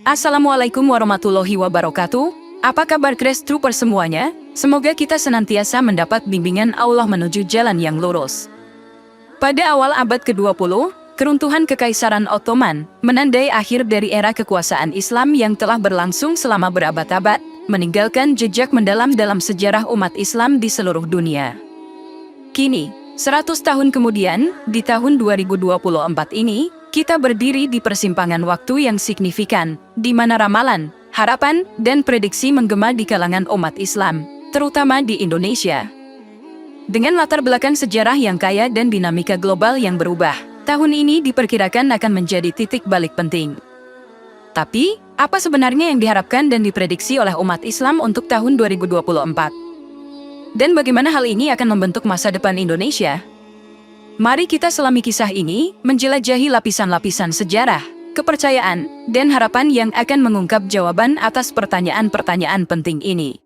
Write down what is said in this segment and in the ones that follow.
Assalamualaikum warahmatullahi wabarakatuh. Apa kabar Crash Trooper semuanya? Semoga kita senantiasa mendapat bimbingan Allah menuju jalan yang lurus. Pada awal abad ke-20, keruntuhan Kekaisaran Ottoman menandai akhir dari era kekuasaan Islam yang telah berlangsung selama berabad-abad, meninggalkan jejak mendalam dalam sejarah umat Islam di seluruh dunia. Kini, 100 tahun kemudian, di tahun 2024 ini, kita berdiri di persimpangan waktu yang signifikan, di mana ramalan, harapan, dan prediksi menggema di kalangan umat Islam, terutama di Indonesia. Dengan latar belakang sejarah yang kaya dan dinamika global yang berubah, tahun ini diperkirakan akan menjadi titik balik penting. Tapi, apa sebenarnya yang diharapkan dan diprediksi oleh umat Islam untuk tahun 2024? Dan bagaimana hal ini akan membentuk masa depan Indonesia? Mari kita selami kisah ini, menjelajahi lapisan-lapisan sejarah, kepercayaan, dan harapan yang akan mengungkap jawaban atas pertanyaan-pertanyaan penting ini.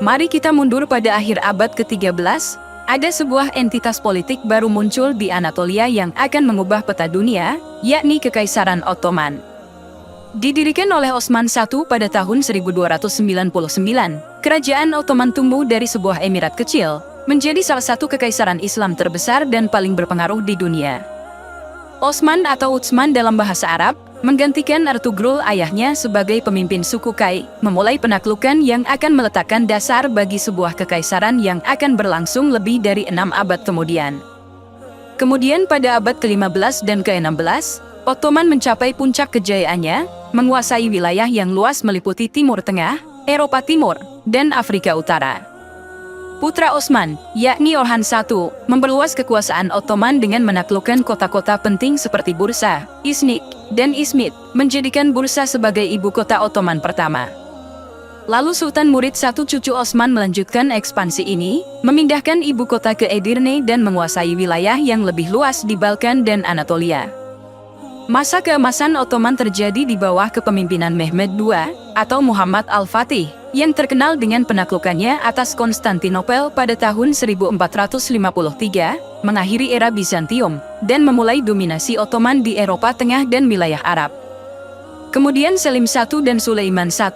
Mari kita mundur pada akhir abad ke-13, ada sebuah entitas politik baru muncul di Anatolia yang akan mengubah peta dunia, yakni Kekaisaran Ottoman. Didirikan oleh Osman I pada tahun 1299, Kerajaan Ottoman tumbuh dari sebuah emirat kecil, menjadi salah satu kekaisaran Islam terbesar dan paling berpengaruh di dunia. Osman atau Utsman dalam bahasa Arab, menggantikan Ertugrul ayahnya sebagai pemimpin suku Kai, memulai penaklukan yang akan meletakkan dasar bagi sebuah kekaisaran yang akan berlangsung lebih dari 6 abad kemudian. Kemudian pada abad ke-15 dan ke-16, Ottoman mencapai puncak kejayaannya, menguasai wilayah yang luas meliputi Timur Tengah, Eropa Timur, dan Afrika Utara. Putra Osman, yakni Orhan I, memperluas kekuasaan Ottoman dengan menaklukkan kota-kota penting seperti Bursa, Iznik, dan Izmit, menjadikan Bursa sebagai ibu kota Ottoman pertama. Lalu Sultan Murid I cucu Osman melanjutkan ekspansi ini, memindahkan ibu kota ke Edirne dan menguasai wilayah yang lebih luas di Balkan dan Anatolia. Masa keemasan Ottoman terjadi di bawah kepemimpinan Mehmed II, atau Muhammad Al-Fatih, yang terkenal dengan penaklukannya atas Konstantinopel pada tahun 1453, mengakhiri era Bizantium, dan memulai dominasi Ottoman di Eropa Tengah dan wilayah Arab. Kemudian Selim I dan Sulaiman I,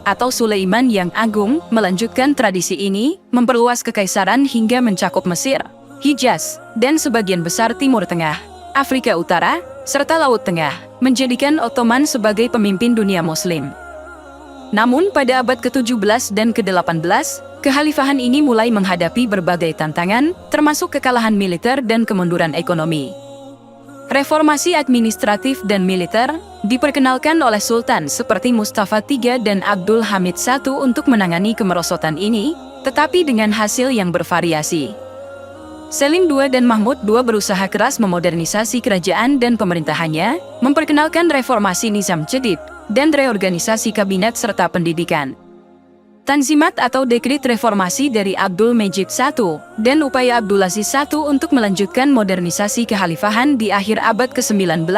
atau Sulaiman yang Agung, melanjutkan tradisi ini, memperluas kekaisaran hingga mencakup Mesir, Hijaz, dan sebagian besar Timur Tengah, Afrika Utara, serta Laut Tengah, menjadikan Ottoman sebagai pemimpin dunia Muslim. Namun pada abad ke-17 dan ke-18, kekhalifahan ini mulai menghadapi berbagai tantangan, termasuk kekalahan militer dan kemunduran ekonomi. Reformasi administratif dan militer diperkenalkan oleh sultan seperti Mustafa III dan Abdul Hamid I untuk menangani kemerosotan ini, tetapi dengan hasil yang bervariasi. Selim II dan Mahmud II berusaha keras memodernisasi kerajaan dan pemerintahannya, memperkenalkan reformasi nizam jadid, dan reorganisasi kabinet serta pendidikan. Tanzimat atau dekrit reformasi dari Abdul Mejid I, dan upaya Abdulaziz I untuk melanjutkan modernisasi kekhalifahan di akhir abad ke-19,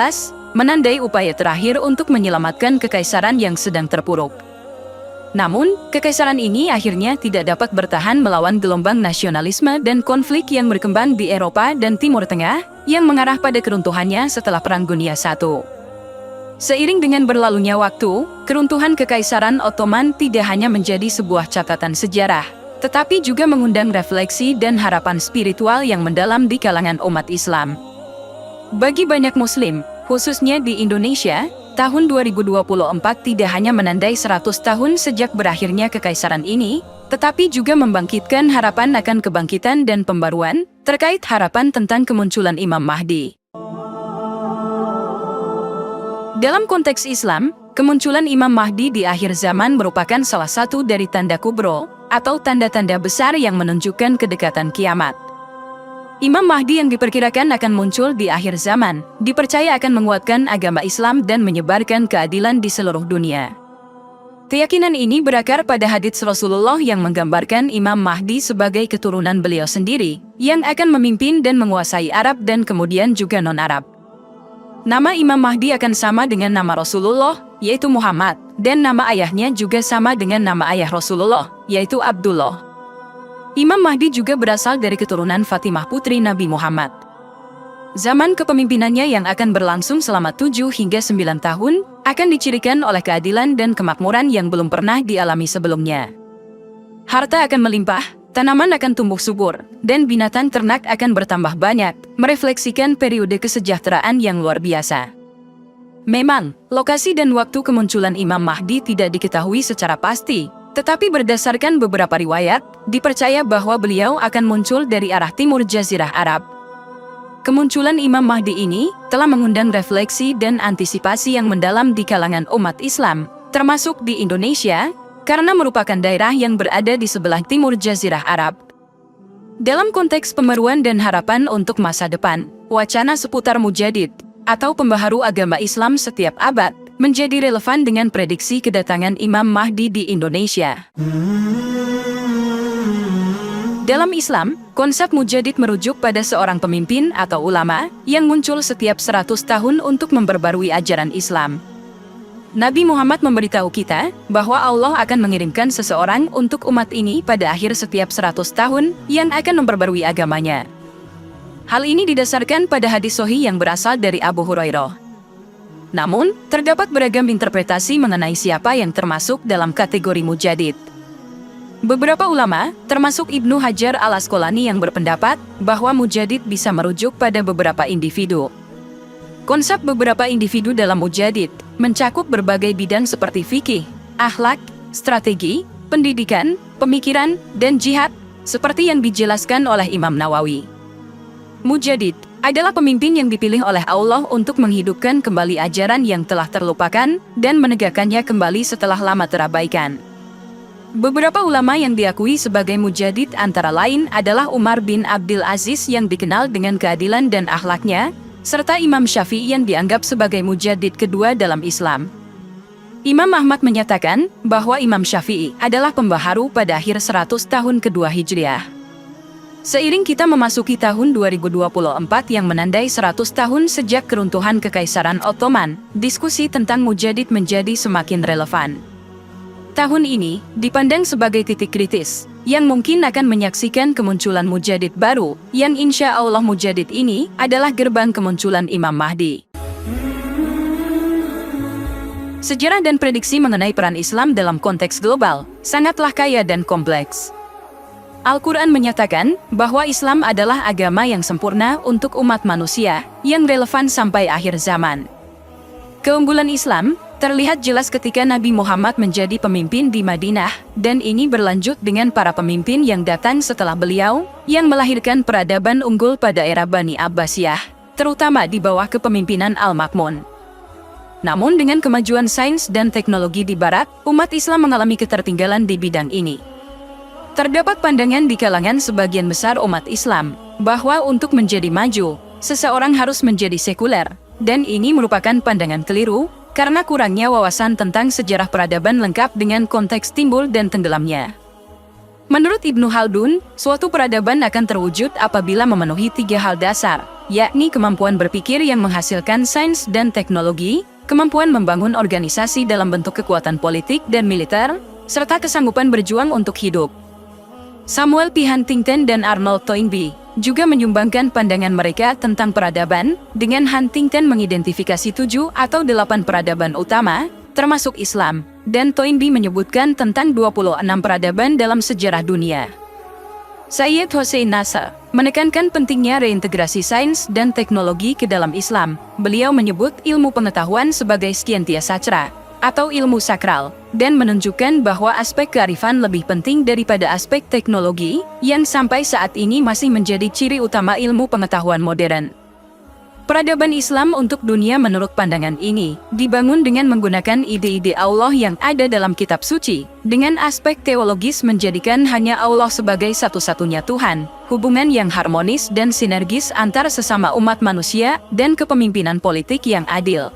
menandai upaya terakhir untuk menyelamatkan kekaisaran yang sedang terpuruk. Namun, kekaisaran ini akhirnya tidak dapat bertahan melawan gelombang nasionalisme dan konflik yang berkembang di Eropa dan Timur Tengah, yang mengarah pada keruntuhannya setelah Perang Dunia I. Seiring dengan berlalunya waktu, keruntuhan Kekaisaran Ottoman tidak hanya menjadi sebuah catatan sejarah, tetapi juga mengundang refleksi dan harapan spiritual yang mendalam di kalangan umat Islam. Bagi banyak Muslim, khususnya di Indonesia, tahun 2024 tidak hanya menandai 100 tahun sejak berakhirnya kekaisaran ini, tetapi juga membangkitkan harapan akan kebangkitan dan pembaruan, terkait harapan tentang kemunculan Imam Mahdi. Dalam konteks Islam, kemunculan Imam Mahdi di akhir zaman merupakan salah satu dari tanda kubro, atau tanda-tanda besar yang menunjukkan kedekatan kiamat. Imam Mahdi yang diperkirakan akan muncul di akhir zaman, dipercaya akan menguatkan agama Islam dan menyebarkan keadilan di seluruh dunia. Keyakinan ini berakar pada hadits Rasulullah yang menggambarkan Imam Mahdi sebagai keturunan beliau sendiri, yang akan memimpin dan menguasai Arab dan kemudian juga non-Arab. Nama Imam Mahdi akan sama dengan nama Rasulullah, yaitu Muhammad, dan nama ayahnya juga sama dengan nama ayah Rasulullah, yaitu Abdullah. Imam Mahdi juga berasal dari keturunan Fatimah putri Nabi Muhammad. Zaman kepemimpinannya yang akan berlangsung selama 7 hingga 9 tahun akan dicirikan oleh keadilan dan kemakmuran yang belum pernah dialami sebelumnya. Harta akan melimpah, tanaman akan tumbuh subur, dan binatang ternak akan bertambah banyak, merefleksikan periode kesejahteraan yang luar biasa. Memang, lokasi dan waktu kemunculan Imam Mahdi tidak diketahui secara pasti, tetapi berdasarkan beberapa riwayat, dipercaya bahwa beliau akan muncul dari arah timur Jazirah Arab. Kemunculan Imam Mahdi ini telah mengundang refleksi dan antisipasi yang mendalam di kalangan umat Islam, termasuk di Indonesia, karena merupakan daerah yang berada di sebelah timur Jazirah Arab. Dalam konteks pemeruan dan harapan untuk masa depan, wacana seputar Mujaddid atau pembaharu agama Islam setiap abad menjadi relevan dengan prediksi kedatangan Imam Mahdi di Indonesia. Dalam Islam, konsep Mujaddid merujuk pada seorang pemimpin atau ulama yang muncul setiap 100 tahun untuk memperbarui ajaran Islam. Nabi Muhammad memberitahu kita bahwa Allah akan mengirimkan seseorang untuk umat ini pada akhir setiap 100 tahun yang akan memperbarui agamanya. Hal ini didasarkan pada hadis sahih yang berasal dari Abu Hurairah. Namun, terdapat beragam interpretasi mengenai siapa yang termasuk dalam kategori Mujaddid. Beberapa ulama, termasuk Ibnu Hajar al-Asqalani yang berpendapat bahwa Mujaddid bisa merujuk pada beberapa individu. Konsep beberapa individu dalam Mujaddid mencakup berbagai bidang seperti fikih, akhlak, strategi, pendidikan, pemikiran, dan jihad, seperti yang dijelaskan oleh Imam Nawawi. Mujaddid adalah pemimpin yang dipilih oleh Allah untuk menghidupkan kembali ajaran yang telah terlupakan dan menegakkannya kembali setelah lama terabaikan. Beberapa ulama yang diakui sebagai Mujaddid antara lain adalah Umar bin Abdul Aziz yang dikenal dengan keadilan dan akhlaknya, serta Imam Syafi'i yang dianggap sebagai Mujaddid kedua dalam Islam. Imam Ahmad menyatakan bahwa Imam Syafi'i adalah pembaharu pada akhir 100 tahun kedua Hijriah. Seiring kita memasuki tahun 2024 yang menandai 100 tahun sejak keruntuhan Kekaisaran Ottoman, diskusi tentang Mujaddid menjadi semakin relevan. Tahun ini dipandang sebagai titik kritis, yang mungkin akan menyaksikan kemunculan Mujaddid baru, yang insya Allah Mujaddid ini adalah gerbang kemunculan Imam Mahdi. Sejarah dan prediksi mengenai peran Islam dalam konteks global sangatlah kaya dan kompleks. Al-Quran menyatakan bahwa Islam adalah agama yang sempurna untuk umat manusia, yang relevan sampai akhir zaman. Keunggulan Islam terlihat jelas ketika Nabi Muhammad menjadi pemimpin di Madinah, dan ini berlanjut dengan para pemimpin yang datang setelah beliau, yang melahirkan peradaban unggul pada era Bani Abbasiyah, terutama di bawah kepemimpinan Al-Ma'mun. Namun dengan kemajuan sains dan teknologi di Barat, umat Islam mengalami ketertinggalan di bidang ini. Terdapat pandangan di kalangan sebagian besar umat Islam, bahwa untuk menjadi maju, seseorang harus menjadi sekuler, dan ini merupakan pandangan keliru, karena kurangnya wawasan tentang sejarah peradaban lengkap dengan konteks timbul dan tenggelamnya. Menurut Ibnu Khaldun, suatu peradaban akan terwujud apabila memenuhi 3 hal dasar, yakni kemampuan berpikir yang menghasilkan sains dan teknologi, kemampuan membangun organisasi dalam bentuk kekuatan politik dan militer, serta kesanggupan berjuang untuk hidup. Samuel P. Huntington dan Arnold Toynbee juga menyumbangkan pandangan mereka tentang peradaban, dengan Huntington mengidentifikasi 7 atau 8 peradaban utama, termasuk Islam, dan Toynbee menyebutkan tentang 26 peradaban dalam sejarah dunia. Sayyid Hossein Nasr menekankan pentingnya reintegrasi sains dan teknologi ke dalam Islam. Beliau menyebut ilmu pengetahuan sebagai Scientia Sacra, atau ilmu sakral, dan menunjukkan bahwa aspek kearifan lebih penting daripada aspek teknologi, yang sampai saat ini masih menjadi ciri utama ilmu pengetahuan modern. Peradaban Islam untuk dunia menurut pandangan ini, dibangun dengan menggunakan ide-ide Allah yang ada dalam kitab suci, dengan aspek teologis menjadikan hanya Allah sebagai satu-satunya Tuhan, hubungan yang harmonis dan sinergis antar sesama umat manusia, dan kepemimpinan politik yang adil.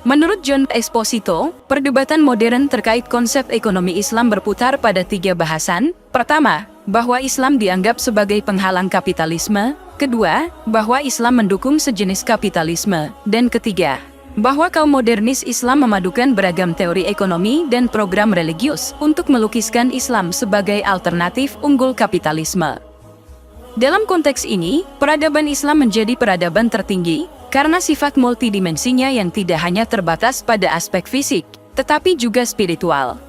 Menurut John Esposito, perdebatan modern terkait konsep ekonomi Islam berputar pada 3 bahasan. Pertama, bahwa Islam dianggap sebagai penghalang kapitalisme. Kedua, bahwa Islam mendukung sejenis kapitalisme. Dan ketiga, bahwa kaum modernis Islam memadukan beragam teori ekonomi dan program religius untuk melukiskan Islam sebagai alternatif unggul kapitalisme. Dalam konteks ini, peradaban Islam menjadi peradaban tertinggi karena sifat multidimensinya yang tidak hanya terbatas pada aspek fisik, tetapi juga spiritual.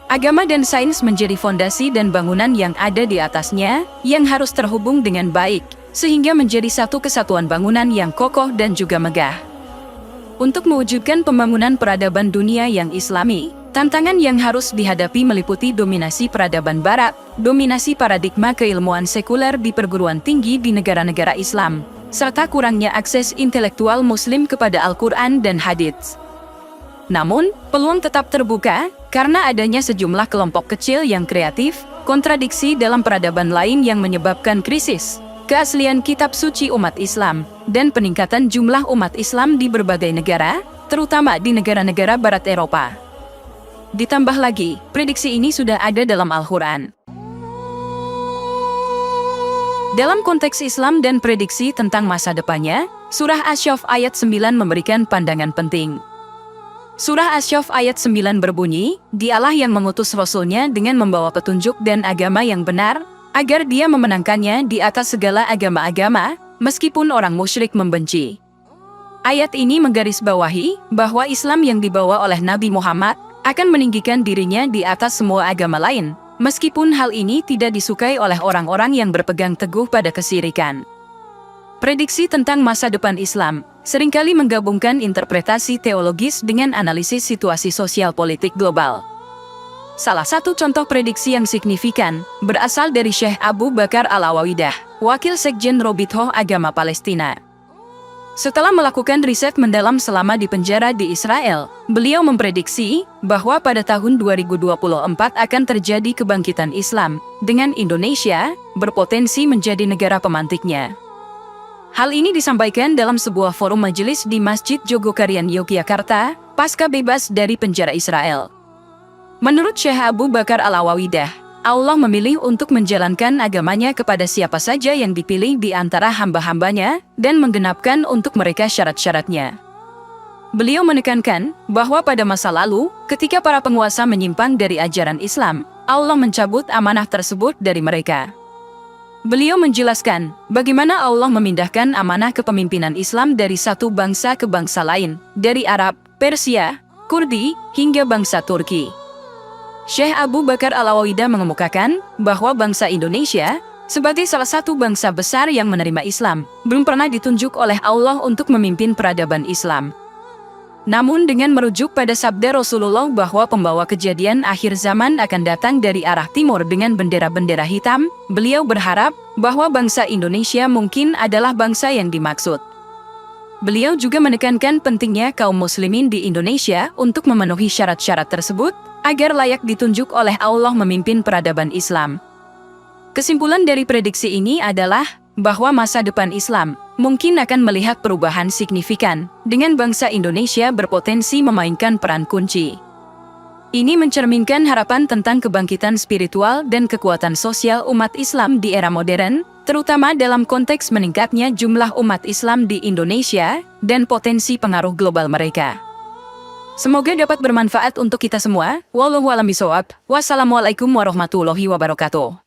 Agama dan sains menjadi fondasi dan bangunan yang ada di atasnya, yang harus terhubung dengan baik, sehingga menjadi satu kesatuan bangunan yang kokoh dan juga megah. Untuk mewujudkan pembangunan peradaban dunia yang Islami, tantangan yang harus dihadapi meliputi dominasi peradaban Barat, dominasi paradigma keilmuan sekuler di perguruan tinggi di negara-negara Islam, serta kurangnya akses intelektual Muslim kepada Al-Quran dan Hadits. Namun, peluang tetap terbuka karena adanya sejumlah kelompok kecil yang kreatif, kontradiksi dalam peradaban lain yang menyebabkan krisis keaslian kitab suci umat Islam, dan peningkatan jumlah umat Islam di berbagai negara, terutama di negara-negara Barat Eropa. Ditambah lagi, prediksi ini sudah ada dalam Al-Quran. Dalam konteks Islam dan prediksi tentang masa depannya, Surah Asy-Syaff ayat 9 memberikan pandangan penting. Surah Asy-Syaff ayat 9 berbunyi, Dialah yang mengutus Rasul-Nya dengan membawa petunjuk dan agama yang benar, agar dia memenangkannya di atas segala agama-agama, meskipun orang musyrik membenci. Ayat ini menggarisbawahi bahwa Islam yang dibawa oleh Nabi Muhammad akan meninggikan dirinya di atas semua agama lain, meskipun hal ini tidak disukai oleh orang-orang yang berpegang teguh pada kesyirikan. Prediksi tentang masa depan Islam seringkali menggabungkan interpretasi teologis dengan analisis situasi sosial politik global. Salah satu contoh prediksi yang signifikan berasal dari Syekh Abu Bakar Al-Awawidah, wakil sekjen Robitoh Agama Palestina. Setelah melakukan riset mendalam selama di penjara di Israel, beliau memprediksi bahwa pada tahun 2024 akan terjadi kebangkitan Islam, dengan Indonesia berpotensi menjadi negara pemantiknya. Hal ini disampaikan dalam sebuah forum majelis di Masjid Jogokarian Yogyakarta, pasca bebas dari penjara Israel. Menurut Syekh Abu Bakar Al-Awawidah, Allah memilih untuk menjalankan agamanya kepada siapa saja yang dipilih di antara hamba-hambanya dan menggenapkan untuk mereka syarat-syaratnya. Beliau menekankan bahwa pada masa lalu, ketika para penguasa menyimpang dari ajaran Islam, Allah mencabut amanah tersebut dari mereka. Beliau menjelaskan bagaimana Allah memindahkan amanah kepemimpinan Islam dari satu bangsa ke bangsa lain, dari Arab, Persia, Kurdi, hingga bangsa Turki. Syekh Abu Bakar Al-Awawidah mengemukakan bahwa bangsa Indonesia, sebagai salah satu bangsa besar yang menerima Islam, belum pernah ditunjuk oleh Allah untuk memimpin peradaban Islam. Namun dengan merujuk pada sabda Rasulullah bahwa pembawa kejadian akhir zaman akan datang dari arah timur dengan bendera-bendera hitam, beliau berharap bahwa bangsa Indonesia mungkin adalah bangsa yang dimaksud. Beliau juga menekankan pentingnya kaum muslimin di Indonesia untuk memenuhi syarat-syarat tersebut, agar layak ditunjuk oleh Allah memimpin peradaban Islam. Kesimpulan dari prediksi ini adalah bahwa masa depan Islam mungkin akan melihat perubahan signifikan, dengan bangsa Indonesia berpotensi memainkan peran kunci. Ini mencerminkan harapan tentang kebangkitan spiritual dan kekuatan sosial umat Islam di era modern, terutama dalam konteks meningkatnya jumlah umat Islam di Indonesia dan potensi pengaruh global mereka. Semoga dapat bermanfaat untuk kita semua. Wallahu a'lam bishawab. Wassalamualaikum warahmatullahi wabarakatuh.